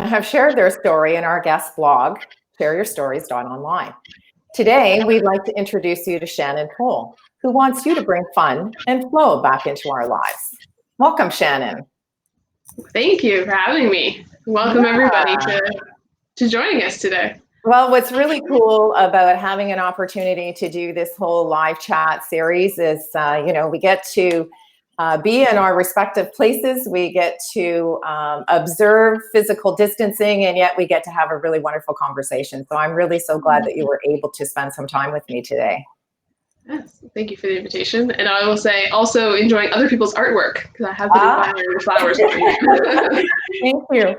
have shared their story in our guest blog, shareyourstories.online. Today, we'd like to introduce you to Shannon, who wants you to bring fun and flow back into our lives. Welcome, Shannon. Thank you for having me. Welcome everybody to joining us today. Well, what's really cool about having an opportunity to do this whole live chat series is, we get to be in our respective places. We get to observe physical distancing, and yet we get to have a really wonderful conversation. So I'm really so glad that you were able to spend some time with me today. Yes, thank you for the invitation. And I will say also enjoying other people's artwork, because I have been admiring the flowers for you. Thank you.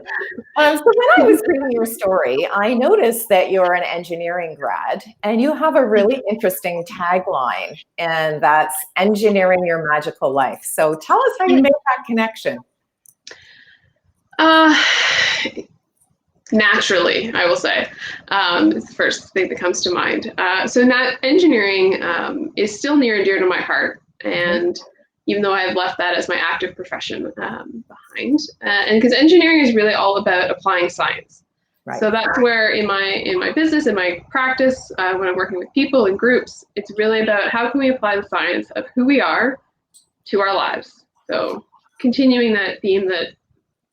So when I was reading your story, I noticed that you're an engineering grad and you have a really interesting tagline, and that's engineering your magical life. So tell us how you made that connection. Naturally, I will say, it's the first thing that comes to mind. So engineering is still near and dear to my heart. And even though I've left that as my active profession behind, and because engineering is really all about applying science. Right. So that's where in my business, in my practice, when I'm working with people and groups, it's really about how can we apply the science of who we are to our lives. So continuing that theme that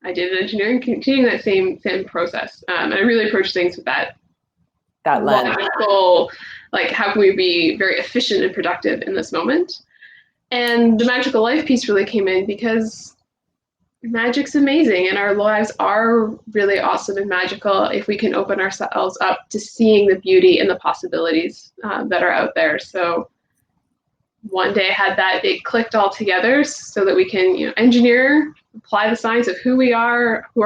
I did in engineering, continuing that same process. And I really approach things with that logical, like how can we be very efficient and productive in this moment? And the magical life piece really came in because magic's amazing and our lives are really awesome and magical if we can open ourselves up to seeing the beauty and the possibilities that are out there. So one day I had that, it clicked all together so that we can engineer, apply the science of who we are, we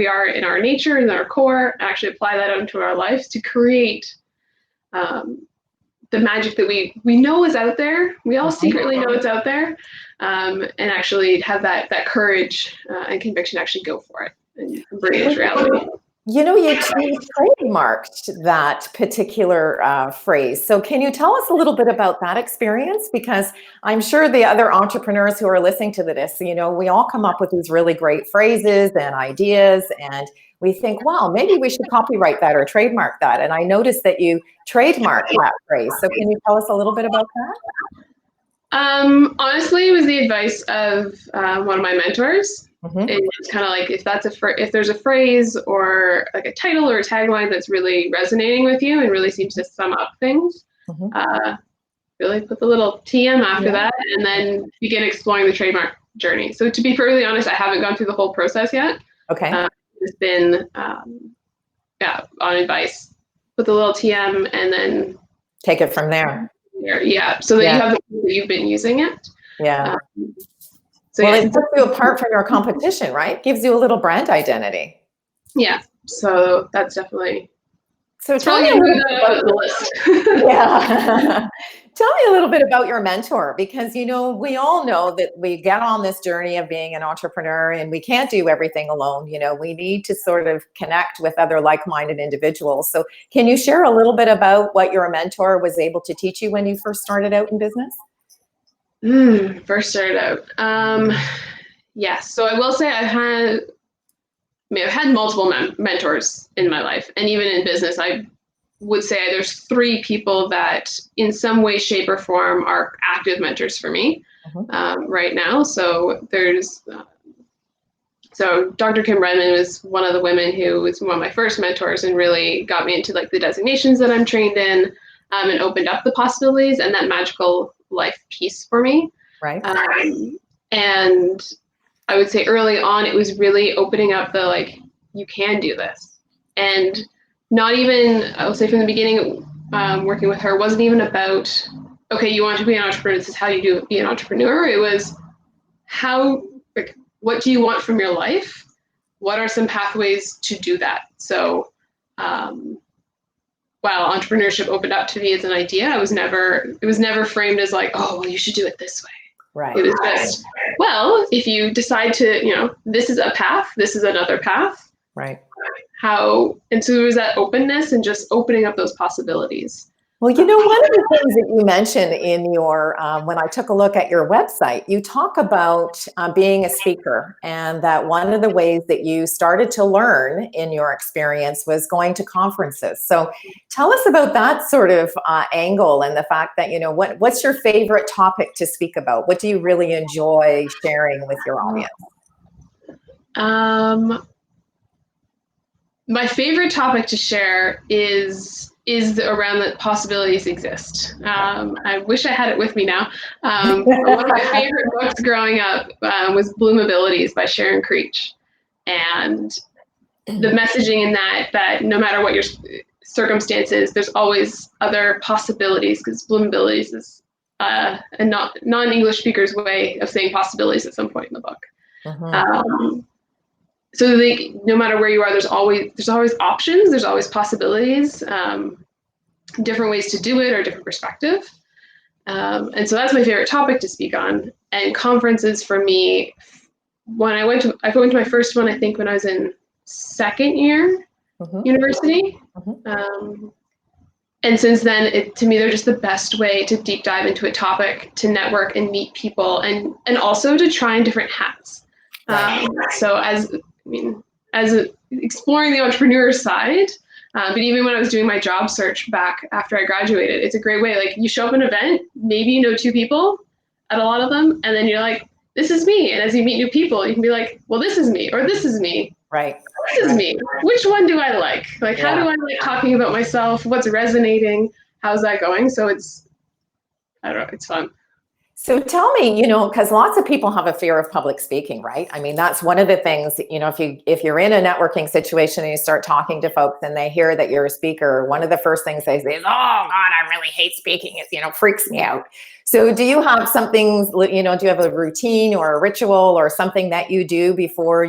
are in our nature and our core, and actually apply that into our lives to create the magic that we know is out there. We all secretly know it's out there, and actually have that courage and conviction to actually go for it and bring it to reality. You trademarked that particular phrase. So can you tell us a little bit about that experience? Because I'm sure the other entrepreneurs who are listening to this, we all come up with these really great phrases and ideas, and we think, wow, maybe we should copyright that or trademark that. And I noticed that you trademarked that phrase. So can you tell us a little bit about that? Honestly, it was the advice of one of my mentors. It's kind of like if there's a phrase or like a title or a tagline that's really resonating with you and really seems to sum up things, really put the little TM after that and then begin exploring the trademark journey. So to be perfectly honest, I haven't gone through the whole process yet. Okay. It's been, on advice, put the little TM and then take it from there. Yeah. So that you have the proof that you've been using it. Yeah. It puts you apart from your competition, right? Gives you a little brand identity. Yeah. So that's definitely. So tell me a little bit about the list. Tell me a little bit about your mentor, because we all know that we get on this journey of being an entrepreneur and we can't do everything alone. We need to sort of connect with other like-minded individuals. So can you share a little bit about what your mentor was able to teach you when you first started out in business? First started out. Yes. So I will say I've had multiple mentors in my life, and even in business, I would say there's 3 people that in some way, shape, or form are active mentors for me right now. So there's Dr. Kim Redman was one of the women who was one of my first mentors and really got me into like the designations that I'm trained in, and opened up the possibilities and that magical life piece for me. Right. And I would say early on, it was really opening up the, you can do this. And not even, I will say from the beginning, working with her wasn't even about, okay, you want to be an entrepreneur, this is how you be an entrepreneur. It was what do you want from your life? What are some pathways to do that? So while entrepreneurship opened up to me as an idea, it was never framed as like, oh, well, you should do it this way. Right. It was just, well, if you decide to, this is a path, this is another path. Right. And so there was that openness and just opening up those possibilities. Well, one of the things that you mentioned in your, when I took a look at your website, you talk about being a speaker, and that one of the ways that you started to learn in your experience was going to conferences. So tell us about that sort of angle, and the fact that, what's your favorite topic to speak about? What do you really enjoy sharing with your audience? My favorite topic to share is around the possibilities exist. I wish I had it with me now. One of my favorite books growing up was Bloomabilities by Sharon Creech. And the messaging in that no matter what your circumstances, there's always other possibilities, because Bloomabilities is a non-English speaker's way of saying possibilities at some point in the book. So like, no matter where you are, there's always options, there's always possibilities, different ways to do it or different perspective. And so that's my favorite topic to speak on. And conferences for me, I went to my first one, I think when I was in second year university. And since then, to me, they're just the best way to deep dive into a topic, to network and meet people, and also to try on different hats. So as exploring the entrepreneur side, but even when I was doing my job search back after I graduated, it's a great way. Like, you show up at an event, maybe you know 2 people at a lot of them, and then you're like, this is me. And as you meet new people, you can be like, well, this is me, or this is me. Right. This is me. Which one do I like? Like, how do I like talking about myself? What's resonating? How's that going? So it's fun. So tell me, because lots of people have a fear of public speaking, right? I mean, that's one of the things, if you're in a networking situation and you start talking to folks and they hear that you're a speaker, one of the first things they say is, oh God, I really hate speaking. It, freaks me out. So do you have something, do you have a routine or a ritual or something that you do before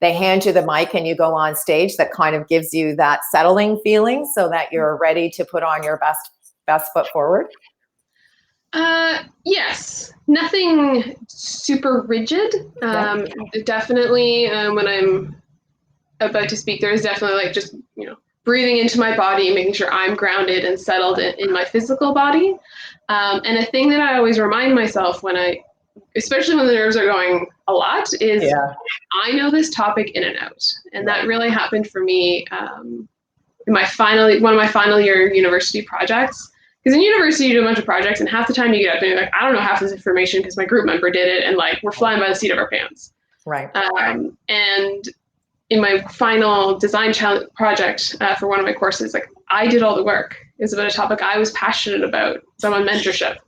they hand you the mic and you go on stage that kind of gives you that settling feeling so that you're ready to put on your best foot forward? Yes, nothing super rigid. Definitely, when I'm about to speak, there is definitely like just, breathing into my body, making sure I'm grounded and settled in my physical body. And a thing that I always remind myself especially when the nerves are going a lot, is I know this topic in and out. And that really happened for me in one of my final year university projects. Because in university, you do a bunch of projects, and half the time you get up and you're like, I don't know half this information because my group member did it, and like, we're flying by the seat of our pants. Right. And in my final design project for one of my courses, like, I did all the work. It was about a topic I was passionate about, so I'm on mentorship.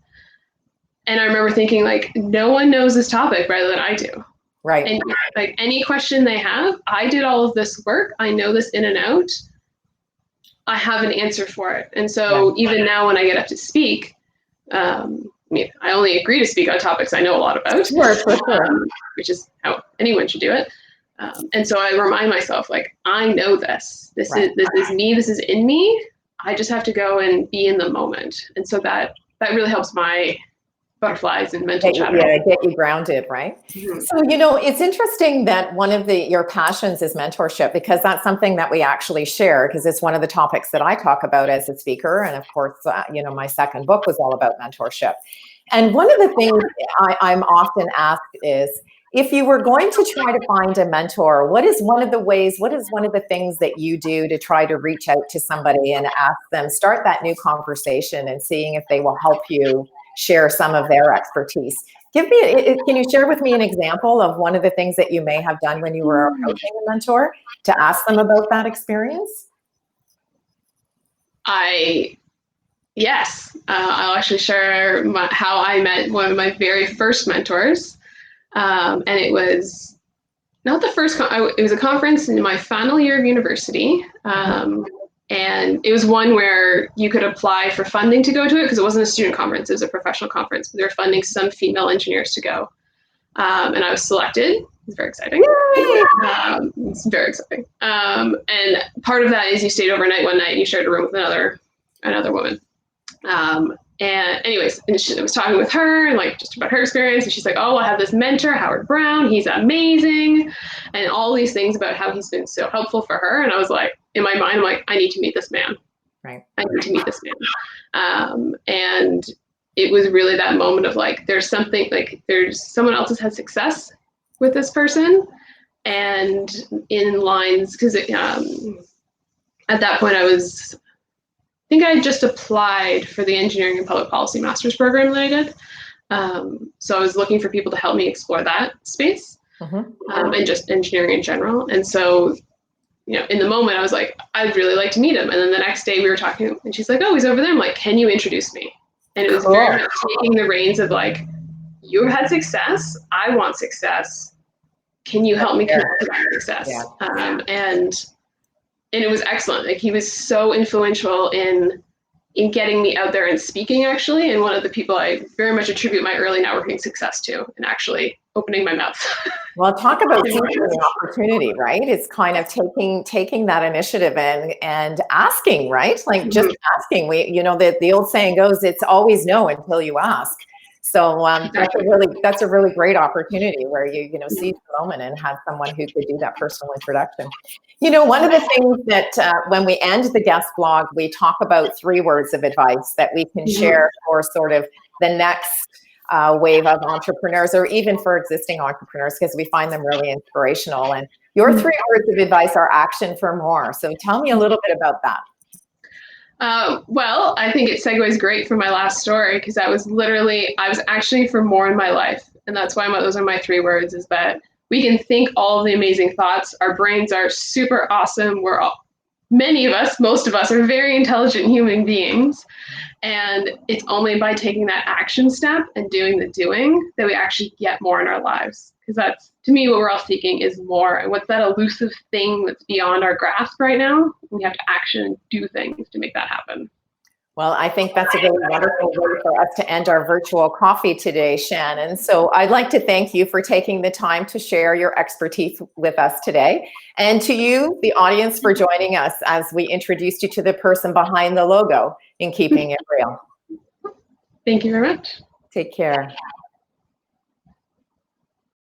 And I remember thinking, like, no one knows this topic better than I do. Right. And like, any question they have, I did all of this work. I know this in and out. I have an answer for it. And so even now when I get up to speak, I only agree to speak on topics I know a lot about, which is how anyone should do it. And so I remind myself, like, I know this. This is me. This is in me. I just have to go and be in the moment. And so that really helps my butterflies and mental chatter. Yeah, get you grounded, right? Mm-hmm. So, it's interesting that one of your passions is mentorship, because that's something that we actually share, because it's one of the topics that I talk about as a speaker. And of course, my second book was all about mentorship. And one of the things I'm often asked is, if you were going to try to find a mentor, what is one of the things that you do to try to reach out to somebody and ask them, start that new conversation and seeing if they will help you share some of their expertise? Can you share with me an example of one of the things that you may have done when you were approaching a mentor to ask them about that experience? Yes, I'll actually share how I met one of my very first mentors. And it was not the first, it was a conference in my final year of university. And it was one where you could apply for funding to go to it, because it wasn't a student conference, it was a professional conference, but they were funding some female engineers to go. And I was selected. It was very exciting. It's very exciting. And part of that is you stayed overnight one night and you shared a room with another woman. And anyways, and I was talking with her and like just about her experience, and she's like, oh, I have this mentor, Howard Brown, he's amazing, and all these things about how he's been so helpful for her. And I was like, in my mind, I'm like, I need to meet this man. Right. I need to meet this man. And it was really that moment of like, there's something like there's someone else has had success with this person, and in lines, because at that point I think I had just applied for the engineering and public policy master's program that I did. So I was looking for people to help me explore that space, and just engineering in general. And so, in the moment I was like, I'd really like to meet him. And then the next day we were talking and she's like, oh, he's over there. I'm like, can you introduce me? And it was very much taking the reins of like, you had success. I want success. Can you help me connect to that success? Yeah. And it was excellent. Like, he was so influential in getting me out there and speaking, actually, and one of the people I very much attribute my early networking success to, and actually opening my mouth. Well, talk about seizing the opportunity, right? It's kind of taking that initiative and asking, right? Like just asking. The old saying goes, it's always no until you ask. So that's a really great opportunity where you seize the moment and have someone who could do that personal introduction. One of the things that when we end the guest blog, we talk about 3 words of advice that we can share for sort of the next wave of entrepreneurs, or even for existing entrepreneurs, because we find them really inspirational. And your 3 words of advice are action for more. So tell me a little bit about that. Well, I think it segues great from my last story, because I was actually for more in my life. And that's why those are my 3 words, is that we can think all of the amazing thoughts. Our brains are super awesome. Most of us are very intelligent human beings. And it's only by taking that action step and doing the doing that we actually get more in our lives. Because that's, to me, what we're all seeking is more. And what's that elusive thing that's beyond our grasp right now? We have to action and do things to make that happen. Well, I think that's a really wonderful way for us to end our virtual coffee today, Shannon. So I'd like to thank you for taking the time to share your expertise with us today. And to you, the audience, for joining us as we introduced you to the person behind the logo in Keeping It Real. Thank you very much. Take care.